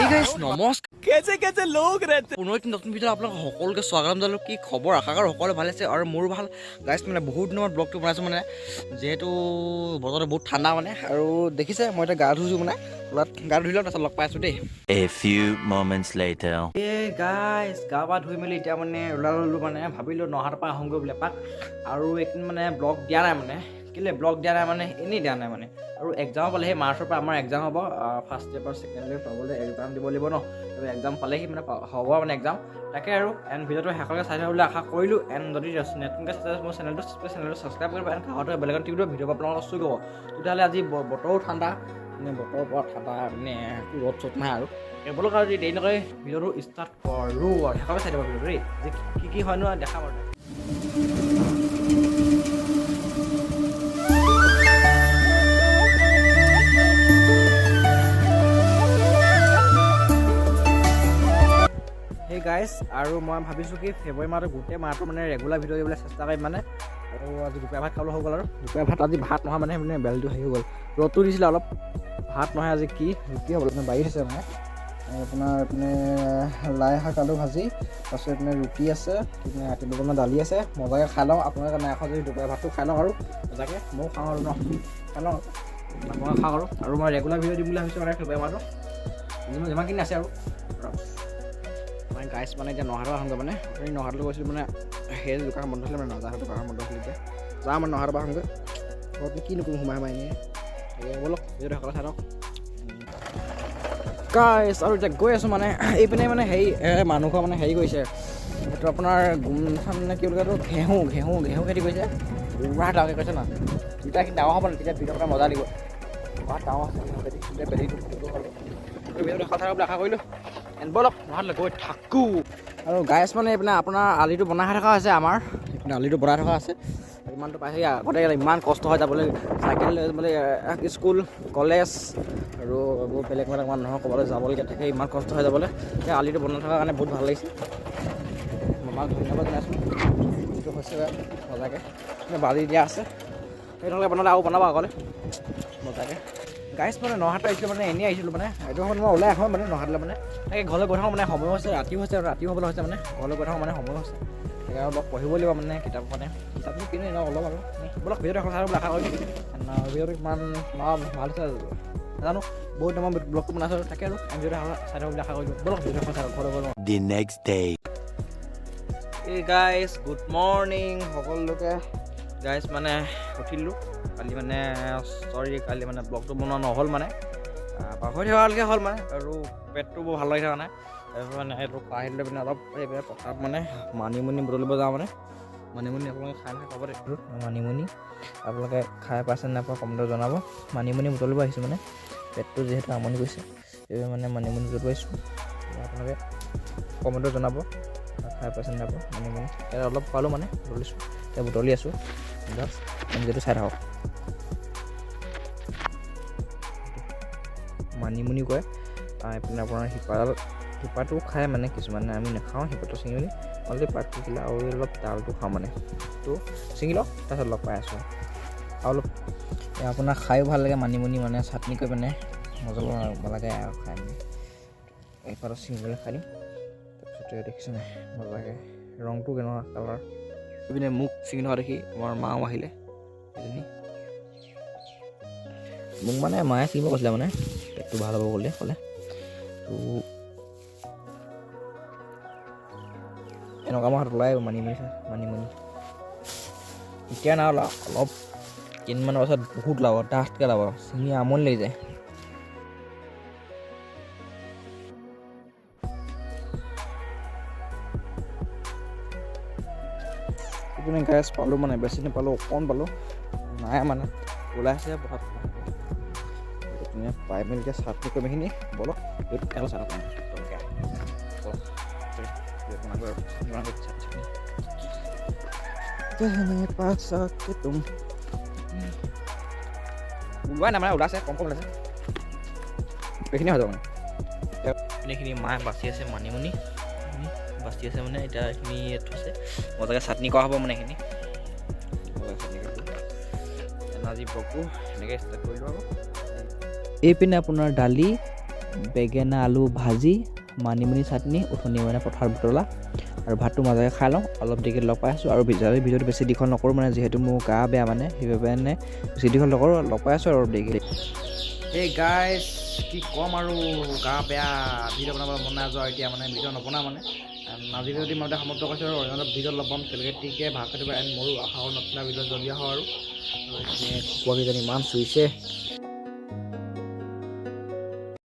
Guys নমস্কাৰ कैसे लोग रहते পুনৰ এটি নতুন ভিডিঅ' আপোনালোক সকলোকে স্বাগতম জনালোঁ কি খবৰ আশা কৰোঁ সকলোৱে ভালে আছে আৰু মোৰ ভাল গাইস মানে বহুত দিনৰ ব্লগটো বনাইছোঁ মানে যেহেতু বতৰটো বহুত ঠাণ্ডা মানে আৰু দেখিছে মই এতিয়া গা ধুইছোঁ মানে গা ধুই লওঁ তাৰপিছত লগ পাই আছোঁ দেই A few moments later guys গা পা ধুই মেলি এতিয়া মানে ওলালোঁ মানে ভাবিলোঁ নহাতৰ পৰা আহোঁগৈ বুলি এপাক আৰু এইদিন মানে ব্লগ দিয়া নাই মানে কেলে ব্লগ দিয়া নাই মানে এনেই দিয়া নাই মানে আৰু এক্সাম পালেহি মাৰ্চৰ পৰা আমাৰ এক্সাম হ'ব ফাৰ্ষ্ট ইয়েৰ পৰা ছেকেণ্ড ইয়েৰ পাবলৈ এক্সাম দিব লাগিব ন এক্সাম পালেহি মানে হ'ব মানে এক্সাম তাকে আৰু এণ্ড ভিডিঅ'টো শেষলৈকে চাই থাকিবলৈ আশা কৰিলোঁ এণ্ড যদি নতুনকৈ চাই মোৰ চেনেলটো ছাবস্ক্ৰাইব কৰিব এণ্ড কাষতে বেলেগত টিভিটো ভিডিঅ' আপোনালোকক চুই দিব তেতিয়াহ'লে আজি বতৰো ঠাণ্ডা মানে বতৰৰ পৰা ঠাণ্ডা মানে ৰ'দ চ'দ নাই আৰু এইবোৰক আৰু যদি দেৰি নকৰি ভিডিঅ'টো ষ্টাৰ্ট কৰোঁ আৰু শেষলৈকে চাই দিব ভিডিঅ'টো দেই যে কি হয়নো দেখাম আৰু গাইছ আৰু মই ভাবিছোঁ কি ফেব্ৰুৱাৰী মাহটো গোটেই মাহটো মানে ৰেগুলাৰ ভিডিঅ' দিবলৈ চেষ্টা কৰিম মানে আৰু আজি দুপৰীয়া ভাত খাবলৈ হৈ গ'ল আৰু দুপৰীয়া ভাত আজি ভাত নহয় মানে বেলটো হেৰি হৈ গ'ল ৰ'দটো দিছিলে অলপ ভাত নহয় আজি কি ৰুটি হ'ব মানে বাঢ়ি আছে মানে আপোনাৰ এইপিনে লাই শাক আলু ভাজি তাৰপিছত এইপিনে ৰুটি আছে এইপিনে ৰাতিপুৱা মানে দালি আছে মজাকৈ খাই লওঁ আপোনালোকে নাই এখন যদি দুপৰীয়া ভাতটো খাই লওঁ আৰু মজাকৈ ময়ো খাওঁ আৰু ন খাই লওঁ মই খাওঁ আৰু মই ৰেগুলাৰ ভিডিঅ' দিম বুলি ভাবিছোঁ মানে ফেব্ৰুৱাৰী মাহটো যিমানখিনি আছে আৰু গাইছ মানে এতিয়া নহাটো আহোঁগৈ মানে আপুনি নহাটোলৈ গৈছিলোঁ মানে সেই দোকান বন্ধ আছিলে মানে নাযাওঁ দোকান বন্ধ আছিলে এতিয়া যাওঁ মানে নহাটো আহোঁগৈ ঘৰত কি নকৰোঁ সোমাই এনেই ব'লক ভিডিঅ'টো সকলো চাই লওক গাইছ আৰু এতিয়া গৈ আছোঁ মানে এইপিনে মানে হেৰি মানুহ ঘৰ মানে হেৰি কৰিছে এইটো আপোনাৰ মানে কি বুলি কয় ঘেঁহু খেতি কৰিছে পুৰা ডাঙৰকৈ কৰিছে না দুটা কিন্তু ডাঙৰ হ'ব ন তেতিয়া ভিডিঅ' মজা দিব পুৰা ডাঙৰ আছে ঘেঁহু খেতি তেতিয়া বেলি ভিডিঅ'টো কথা আশা কৰিলোঁ ব'লক নহ'লে গৈ থাকোঁ আৰু গাইছ মানে এইপিনে আপোনাৰ আলিটো বনাই থকা হৈছে আমাৰ এইপিনে আলিটো বনাই থকা আছে ইমানটো পাইছে আগতে ইমান কষ্ট হয় যাবলৈ চাইকেল মানে স্কুল কলেজ আৰু এইবোৰ বেলেগ মানুহৰ ক'ৰবালৈ যাবলগীয়া থাকে ইমান কষ্ট হৈ যাবলৈ সেই আলিটো বনাই থকাৰ কাৰণে বহুত ভাল লাগিছে মামাক ধন্যবাদ জনাইছোঁ এইটো হৈছে মজাকৈ বালি দিয়া আছে সেইটোকে বনালে আৰু বনাব আগলৈ মজাকৈ গাইছ মানে নহাটো আহিছিলোঁ মানে এনেই আহিছিলোঁ মানে এইটো সময়ত মই ওলাই আহোঁ মানে নহাটোলৈ মানে তাকে ঘৰলৈ গৈ থাকোঁ মানে সময় হৈছে ৰাতিও হৈছে আৰু ৰাতিও হ'বলৈ হৈছে মানে ঘৰলৈ গৈ থাকোঁ মানে সময় হৈছে তাকে অলপ পঢ়িব লাগিব মানে কিতাপ মানে কিতাপটো কিনো এনেও অলপ আৰু ব'লক ভিডিঅ'টো এখন চাই আশা কৰিছোঁ ভিডিঅ'টো কিমান ভাল হৈছে নাজানো বহুত মই ব্লগটো বনাইছোঁ তাকে আৰু ভিডিঅ'টো চাই থাকোঁ বুলি আশা কৰিছোঁ ব'লক ভিডিঅ' এখন চাই ঘৰলৈ গৈ the next day এই গাইছ গুড মৰ্ণিং সকলোকে গাইছ মানে উঠিলোঁ কালি মানে কালি মানে ব্লগটো বনোৱা নহ'ল মানে পাহৰি থকালৈকে হ'ল মানে আৰু পেটটো বৰ ভাল লাগি থকা নাই তাৰপিছত মানে এইটো পাহৰি লৈ পিনে অলপ এইপিনে পথাৰত মানে মানিমুনি বুটলিব যাওঁ মানে মানিমুনি আপোনালোকে খাই খাব দেখিছোঁ মানিমুনি আপোনালোকে খাই পাইছে নাপায় কমেণ্টত জনাব মানিমুনি বুটলিব আহিছোঁ মানে পেটটো যিহেতু আমনি কৰিছে সেইবাবে মানে মানিমুনি বুটলিব আহিছোঁ আপোনালোকে কমেণ্টত জনাব খাই পাইছে নাপায় মানিমুনি এতিয়া অলপ পালোঁ মানে বুটলিছোঁ এতিয়া বুটলি আছোঁ জাষ্ট যিহেতু চাই থাকক মানিমুনি কয় এইপিনে আপোনাৰ শিপাটো খায় মানে কিছুমানে আমি নাখাওঁ শিপাটো ছিঙি মেলি অলৰেডি পাতটো খিলা আৰু অলপ ডালটো খাওঁ মানে তো ছিঙি লওক তাৰপিছত লগ পাই আছোঁ আৰু অলপ আপোনাৰ খায়ো ভাল লাগে মানিমুনি মানে চাটনি কৰি মানে মজা লাগে আৰু খাই মানে এইপাতো ছিঙি পেলাই খাই দিম তাৰপিছতে দেখিছোঁ নাই মজাকৈ ৰংটো কেনেকুৱা কালাৰ এইপিনে মোক ছিঙি থকা দেখি আমাৰ মাও আহিলে এজনী মোক মানে মায়ে ছিঙিব কৈছিলে মানে পেটটো ভাল হ'ব ক'লে তো এনেকুৱা মাহত ওলাই মানিমুনি এতিয়া নাই ওলাওঁ অলপ কেইদিনমানৰ পাছত বহুত ওলাব ডাঠকৈ ওলাব ছিঙি আমনি লাগি যায় এইপিনে গাইছ পালোঁ মানে বেছি নাপালোঁ অকণ পালোঁ নাই মানে ওলাইছে পথাৰত পাই মেলি এতিয়া চাটনি কৰিম এইখিনি ব'লক তেল চাট ওলোৱাই নাই মানে ওলাইছে কম ওলাইছে এইখিনি হৈ যাব মানে এইখিনি মায়ে বাচি আছে মানিমুনি বাচি আছে মানে এতিয়া এইখিনি থৈছে মজাকৈ চাটনি কৰা হ'ব মানে এইখিনি আজি ব্লগটো এনেকৈ ষ্টাৰ্ট কৰিলোঁ আৰু এইপিনে আপোনাৰ দালি বেঙেনা আলু ভাজি, মানিমুনি চাটনি, উঠনি মানে পথাৰ বুটলা আৰু ভাতটো মাজে খাই লওঁ। অলপ দেৰিকৈ লগ পাই আছোঁ আৰু ভিডিঅ'টো বেছি দীঘল নকৰোঁ মানে যিহেতু মোৰ গা বেয়া মানে সেইবাবে মানে বেছি দীঘল নকৰোঁ, লগ পাই আছোঁ আৰু অলপ দেৰিকৈ। এই গাইজ কি ক'ম আৰু গা বেয়া, ভিডিঅ' বনাবলৈ মন নাই যোৱা এতিয়া মানে ভিডিঅ' নবনাওঁ মানে। আজি যদি মই সমাপ্ত কৰিছোঁ আৰু অন্য ভিডিঅ'ত লগ পাম তেওঁলোকে ঠিকে ভাত খাতিব এণ্ড মোৰো আশা কৰোঁ নতুন ভিডিঅ'ত জল্দি আহোঁ আৰু কুকুৰাকেইজনী ইমান চুইছে।